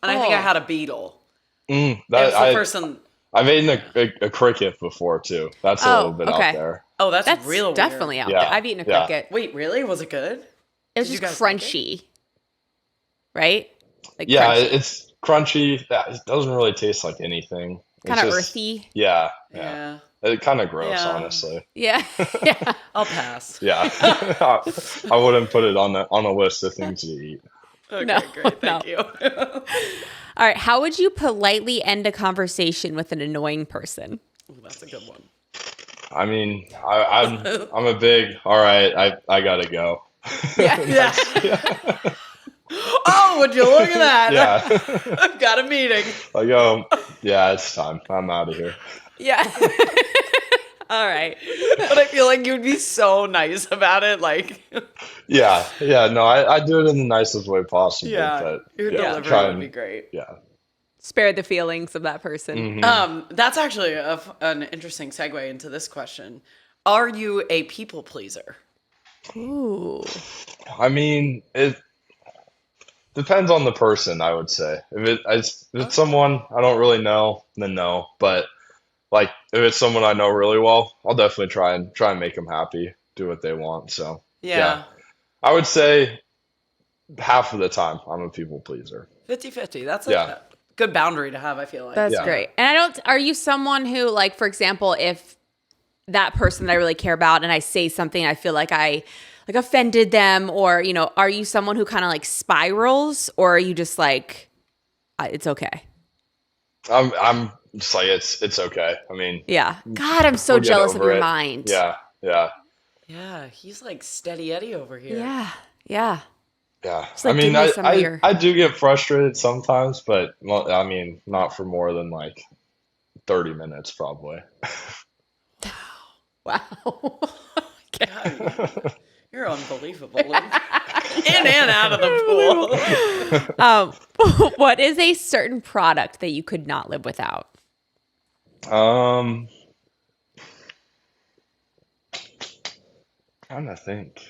and I think I had a beetle. That's the person.
I've eaten a cricket before too. That's a little bit out there.
Oh, that's real
definitely
weird.
out there. I've eaten a cricket.
Wait, really? Was it good?
It was just crunchy, right? Like
crunchy. It's crunchy. It doesn't really taste like anything.
Kind of earthy.
Yeah. It's kind of gross,
Yeah.
honestly.
Yeah.
I'll pass.
Yeah. I wouldn't put it on a list of things to eat.
Okay,
No,
great. Thank you.
All right. How would you politely end a conversation with an annoying person?
Ooh, that's a good one.
I mean, I'm a big, all right, I gotta go.
Yeah.
Oh, would you look at that?
Yeah.
I've got a meeting.
I go, yeah, it's time. I'm out of here.
Yeah. All right.
But I feel like you'd be so nice about it. Like,
Yeah. No, I do it in the nicest way possible. But
your delivery would be great.
Yeah.
Spare the feelings of that person.
That's actually an interesting segue into this question. Are you a people pleaser?
Ooh.
I mean, it depends on the person, I would say. If it's someone I don't really know, then no. But like if it's someone I know really well, I'll definitely try and make them happy, do what they want. So
Yeah.
I would say half of the time I'm a people pleaser.
50-50. That's a good boundary to have, I feel like.
That's great. And are you someone who, like, for example, if that person that I really care about and I say something, I feel like I offended them, or, are you someone who kind of like spirals, or are you just like, it's okay?
I'm just like, it's okay. I mean,
yeah. God, I'm so jealous of your mind.
Yeah.
Yeah, he's like Steady Eddie over here.
Yeah.
Yeah.
Like,
I mean,
give me
I do get frustrated sometimes, but I mean, not for more than like 30 minutes probably.
Wow.
God, you're unbelievable. In and out of the pool.
What is a certain product that you could not live without?
Trying to think.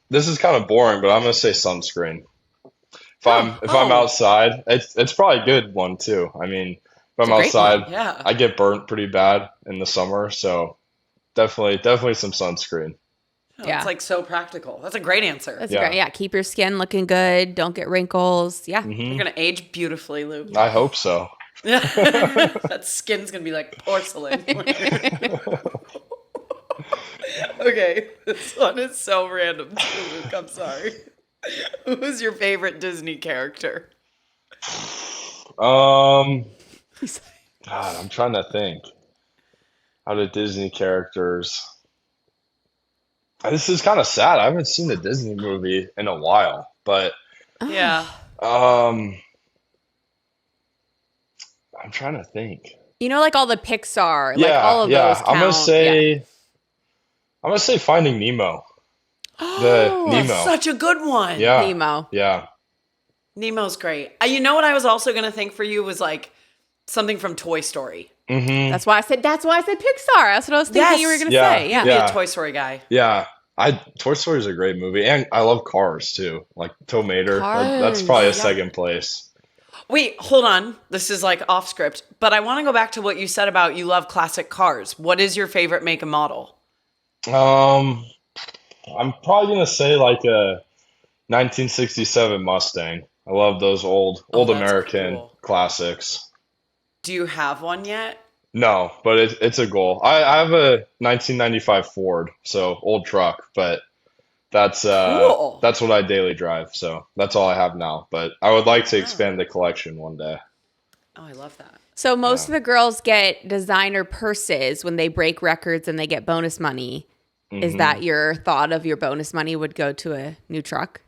This is kind of boring, but I'm gonna say sunscreen. If I'm outside, it's probably a good one too. I mean, if I'm outside, I get burnt pretty bad in the summer, so definitely some sunscreen.
Oh, it's like so practical. That's a great answer.
That's great. Yeah, keep your skin looking good. Don't get wrinkles. Yeah.
You're gonna age beautifully, Luke.
I hope so.
That skin's gonna be like porcelain. Okay, this one is so random too, Luke. I'm sorry. Who's your favorite Disney character?
God, I'm trying to think. Out of Disney characters, this is kind of sad. I haven't seen a Disney movie in a while, but
yeah.
I'm trying to think.
Like all the Pixar, like all of those count.
I'm gonna say Finding Nemo. The Nemo.
That's such a good one.
Yeah.
Nemo.
Yeah.
Nemo's great. You know what I was also going to think for you was like something from Toy Story.
Mm-hmm.
That's why I said Pixar. That's what I was thinking you were going to say. Yeah.
Be a Toy Story guy.
Yeah. Toy Story is a great movie, and I love Cars too. Like Tow Mater, that's
Cars.
probably a second place.
Wait, hold on. This is like off script, but I want to go back to what you said about you love classic cars. What is your favorite make and model?
I'm probably gonna say like a 1967 Mustang. I love those old
that's
American
cool.
classics.
Do you have one yet?
No, but it's a goal. I have a 1995 Ford, so old truck, but that's
Cool.
that's what I daily drive. So that's all I have now. But I would like to expand the collection one day.
Oh, I love that.
So most of the girls get designer purses when they break records and they get bonus money. Is that your thought of your bonus money would go to a new truck?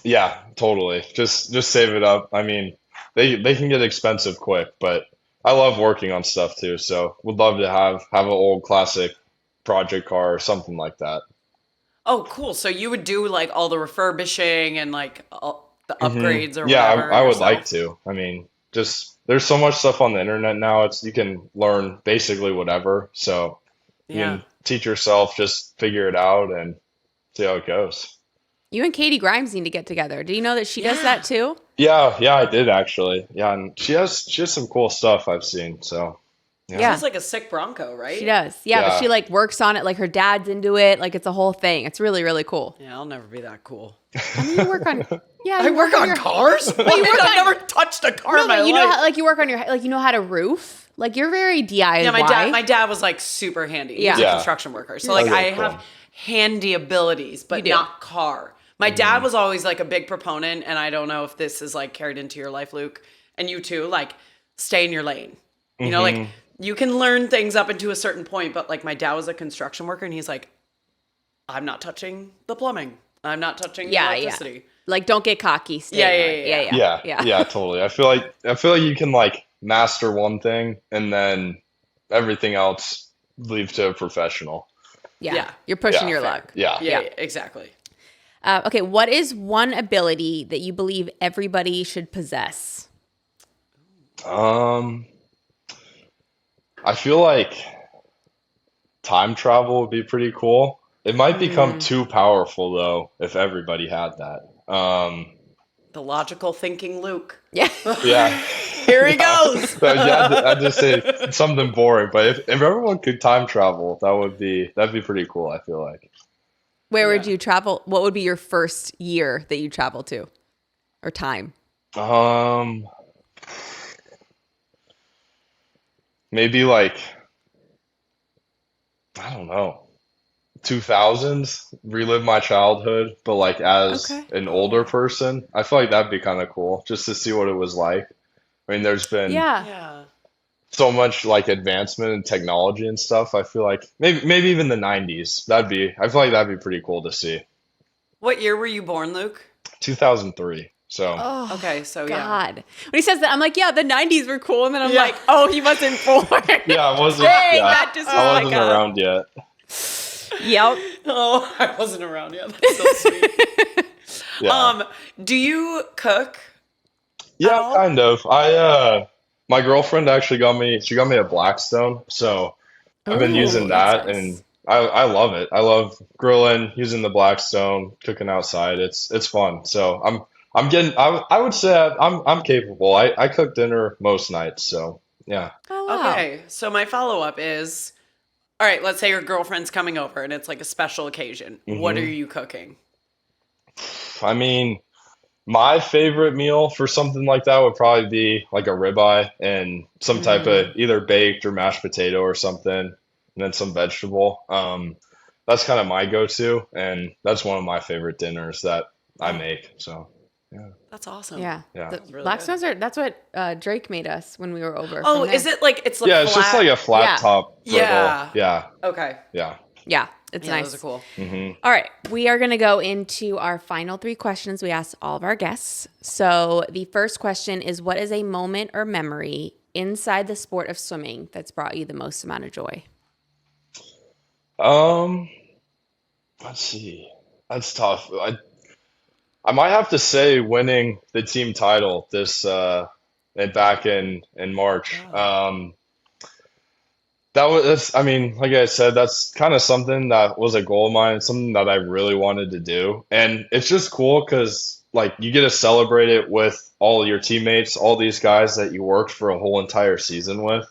Yeah, totally. Just save it up. I mean, they can get expensive quick, but I love working on stuff too. So would love to have an old classic project car or something like that.
Oh, cool. So you would do like all the refurbishing and like all the upgrades or
Yeah,
whatever.
I would
yourself?
like to. I mean, just there's so much stuff on the internet now. You can learn basically whatever. So you
Yeah.
can teach yourself, just figure it out and see how it goes.
You and Katie Grimes need to get together. Do you know that she does that too?
Yeah, I did actually. Yeah, and she has some cool stuff I've seen. So
Yeah.
She's like a sick Bronco, right?
She does. Yeah, but
Yeah.
she like works on it. Like her dad's into it. Like it's a whole thing. It's really, really cool.
Yeah, I'll never be that cool.
I mean, you work on. Yeah,
I
you
work on
your-
cars? What? I've never touched a car
No,
in my
but you
life.
know, how, like you work on your, like you know how to roof. Like you're very DIY.
Yeah, my dad was like super handy. He was a
Yeah.
construction worker. So like
Okay,
I
cool.
have handy abilities, but
You do.
not car. My dad was always like a big proponent, and I don't know if this is like carried into your life, Luke, and you too, like stay in your lane. You know, like you can learn things up into a certain point, but like my dad was a construction worker and he's like, I'm not touching the plumbing. I'm not touching the electricity.
Like don't get cocky. Stay
Yeah, totally. I feel like you can like master one thing and then everything else leave to a professional.
Yeah. You're pushing your
fair.
luck.
Yeah.
Yeah, exactly.
Okay, what is one ability that you believe everybody should possess?
I feel like time travel would be pretty cool. It might become too powerful though if everybody had that.
The logical thinking Luke.
Yeah.
Yeah.
Here he goes.
I'd just say something boring, but if everyone could time travel, that'd be pretty cool, I feel like.
Where would you travel? What would be your first year that you travel to or time?
Maybe like I don't know. 2000s, relive my childhood, but like as an older person. I feel like that'd be kind of cool just to see what it was like. I mean, there's been
Yeah.
so much like advancement in technology and stuff. I feel like maybe even the 90s. I feel like that'd be pretty cool to see.
What year were you born, Luke?
2003. So
Oh,
Okay, so
God. When he says that, I'm like, yeah, the 90s were cool. And then I'm like, oh, he wasn't born.
yeah, I wasn't.
Dang,
Yeah,
that just was
I
like
wasn't around yet.
Yep.
Oh, I wasn't around yet. That's so sweet.
Yeah.
Do you cook?
Yeah,
all?
kind of. My girlfriend actually got me a Blackstone, so I've been
Ooh,
using
that's
that
nice.
and I love it. I love grilling, using the Blackstone, cooking outside. It's fun. So I would say I'm capable. I cook dinner most nights, so yeah.
Oh, wow.
Okay, so my follow-up is, all right, let's say your girlfriend's coming over and it's like a special occasion. What are you cooking?
I mean, my favorite meal for something like that would probably be like a ribeye and some type of either baked or mashed potato or something, and then some vegetable. That's kind of my go-to, and that's one of my favorite dinners that I make. So, yeah.
That's awesome.
Yeah.
Yeah.
The
That's really
Blackstones that's what Drake made us when we were over.
Oh,
from there.
is it like it's like
Yeah, it's just like a flat
Yeah.
top griddle.
Yeah.
Yeah.
Okay.
Yeah.
Yeah, it's
Yeah,
nice.
those are cool.
All right, we are going to go into our final 3 questions we asked all of our guests. So the first question is, what is a moment or memory inside the sport of swimming that's brought you the most amount of joy?
Let's see. That's tough. I might have to say winning the team title this back in March.
Yeah.
I mean, like I said, that's kind of something that was a goal of mine, something that I really wanted to do. And it's just cool because like you get to celebrate it with all your teammates, all these guys that you worked for a whole entire season with.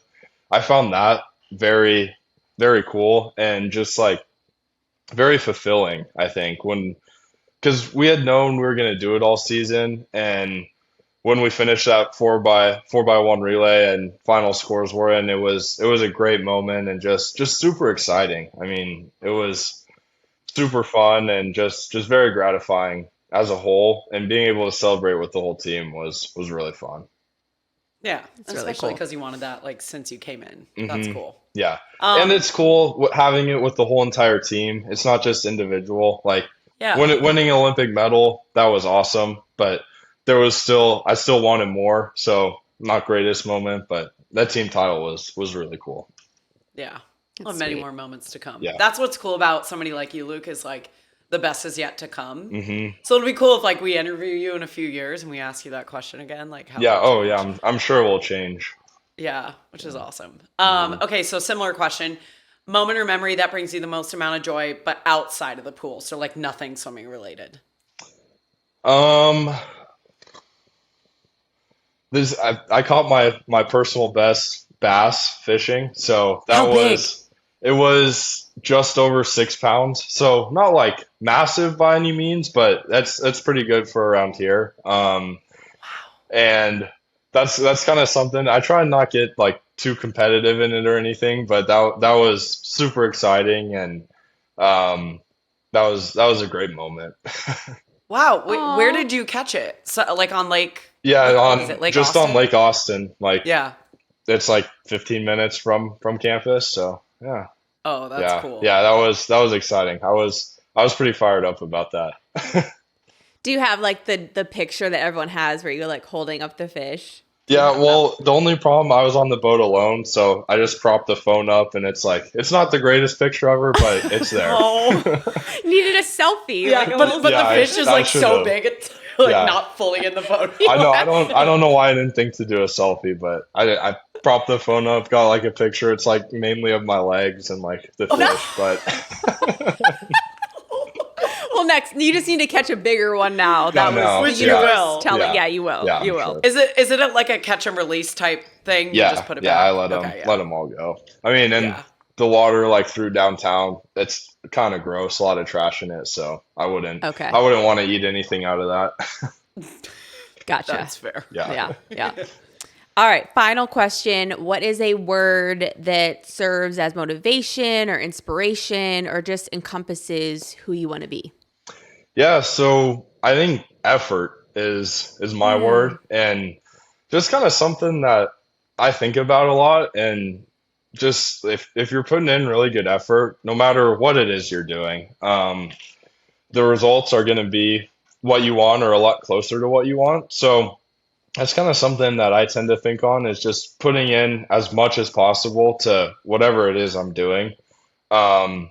I found that very, very cool and just like very fulfilling, I think, because we had known we were going to do it all season, and when we finished that four by one relay and final scores were in, it was a great moment and just super exciting. I mean, it was super fun and just very gratifying as a whole, and being able to celebrate with the whole team was really fun.
Yeah,
It's really
especially
cool.
because you wanted that like since you came in. That's cool.
Yeah, and it's cool having it with the whole entire team. It's not just individual. Like
Yeah.
winning an Olympic medal, that was awesome, but I still wanted more. So not greatest moment, but that team title was really cool.
Yeah.
That's
Well, many
sweet.
more moments to come.
Yeah.
That's what's cool about somebody like you, Luke, is like the best is yet to come.
Hmm.
So it'll be cool if like we interview you in a few years and we ask you that question again, like how
Yeah.
it
Oh,
changed.
yeah. I'm sure it will change.
Yeah, which is awesome. Okay, so similar question. Moment or memory that brings you the most amount of joy, but outside of the pool. So like nothing swimming related.
Um, I caught my personal best bass fishing, so that
How big?
it was just over 6 pounds. So not like massive by any means, but that's pretty good for around here. And that's kind of something I try and not get like too competitive in it or anything, but that was super exciting, and that was a great moment.
Wow. Wait, where
Aw.
did you catch it? So like on Lake,
Yeah,
what is it, Lake
just
Austin?
on Lake Austin, like
Yeah.
it's like 15 minutes from campus. So yeah,
Oh, that's
yeah,
cool.
yeah. That was exciting. I was pretty fired up about that.
Do you have like the picture that everyone has where you're like holding up the fish?
Yeah, well, the only problem, I was on the boat alone, so I just propped the phone up, and it's not the greatest picture ever, but it's there.
Oh.
You needed a selfie.
Yeah,
like a
but
little-
the
Yeah,
fish is
I
like so
should've.
big it's like
Yeah.
not fully in the photo.
I don't know why I didn't think to do a selfie, but I propped the phone up, got like a picture. It's like mainly of my legs and like the fish, but
well, next you just need to catch a bigger one now. That
no,
Which
was the
you
universe
will.
telling.
Yeah.
Yeah, you will.
Yeah,
you
I'm
will.
sure.
Is it like a catch and release type thing? You
yeah,
just put it
yeah,
back.
I let them
Okay, yeah.
let them all go. I mean, and
Yeah.
the water like through downtown, it's kind of gross, a lot of trash in it, so I wouldn't
Okay.
want to eat anything out of that.
Gotcha.
That's fair.
Yeah.
Yeah. All right. Final question. What is a word that serves as motivation or inspiration or just encompasses who you want to be?
Yeah, so I think effort is my word, and just kind of something that I think about a lot. And just if you're putting in really good effort, no matter what it is you're doing, the results are going to be what you want or a lot closer to what you want. So that's kind of something that I tend to think on, is just putting in as much as possible to whatever it is I'm doing, and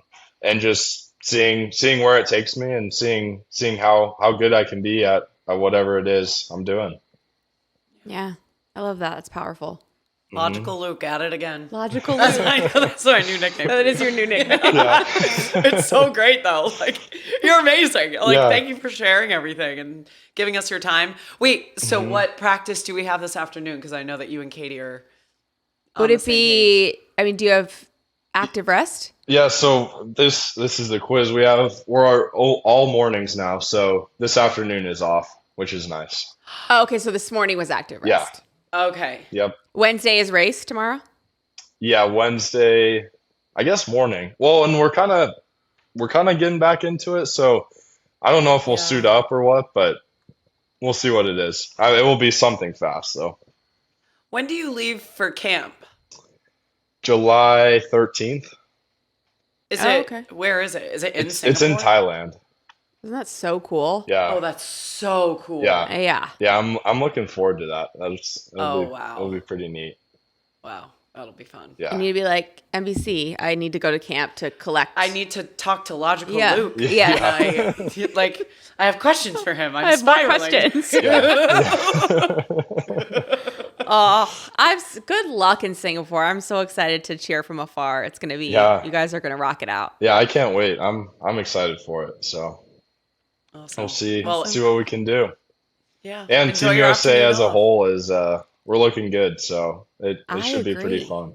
just seeing where it takes me, and seeing how good I can be at whatever it is I'm doing.
Yeah. I love that. That's powerful.
Logical Luke, at it again.
Logical.
That's my new nickname.
That is your new nickname.
It's so great though. Like you're amazing. Like
Yeah.
thank you for sharing everything and giving us your time. Wait, so what practice do we have this afternoon? Because I know that you and Katie are. On
Would
the
it
same page.
be, I mean, do you have active rest?
Yeah, so this is the quiz we have. We're all mornings now, so this afternoon is off, which is nice.
Oh, okay. So this morning was active
Yeah.
rest.
Okay.
Yep.
Wednesday is race tomorrow.
Yeah, Wednesday, I guess morning. Well, and we're kind of getting back into it, so I don't know if we'll
Yeah.
suit up or what, but we'll see what it is. It will be something fast, though.
When do you leave for camp?
July 13th.
Is
Oh,
it?
okay.
Where is it? Is it in
It's in
Singapore?
Thailand.
Isn't that so cool?
Yeah.
Oh, that's so cool.
Yeah.
Yeah.
Yeah, I'm looking forward to that. It'll
Oh,
be
wow.
it'll be pretty neat.
Wow. That'll be fun.
You
Yeah.
need to be like, NBC, I need to go to camp to collect.
I need to talk to Logical
Yeah.
Luke.
Yeah.
And I have questions for him. I'm
I have more
spiraling.
questions.
Yeah.
Good luck in Singapore. I'm so excited to cheer from afar. It's going to be,
Yeah.
you guys are going to rock it out.
Yeah, I can't wait. I'm excited for it. So
Awesome.
we'll see
Well,
see what we can do.
yeah.
And
Enjoy
Team
your
USA
afternoon
as a
off.
whole is we're looking good. So it
I
should be pretty
agree.
fun.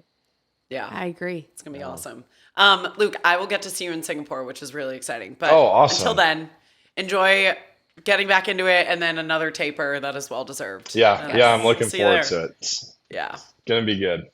Yeah.
I agree.
It's going to be awesome. Luke, I will get to see you in Singapore, which is really exciting. But
Oh, awesome.
until then, enjoy getting back into it and then another taper that is well deserved.
Yeah,
Yes.
I'm looking
See you
forward
there.
to it. It's
Yeah.
gonna be good.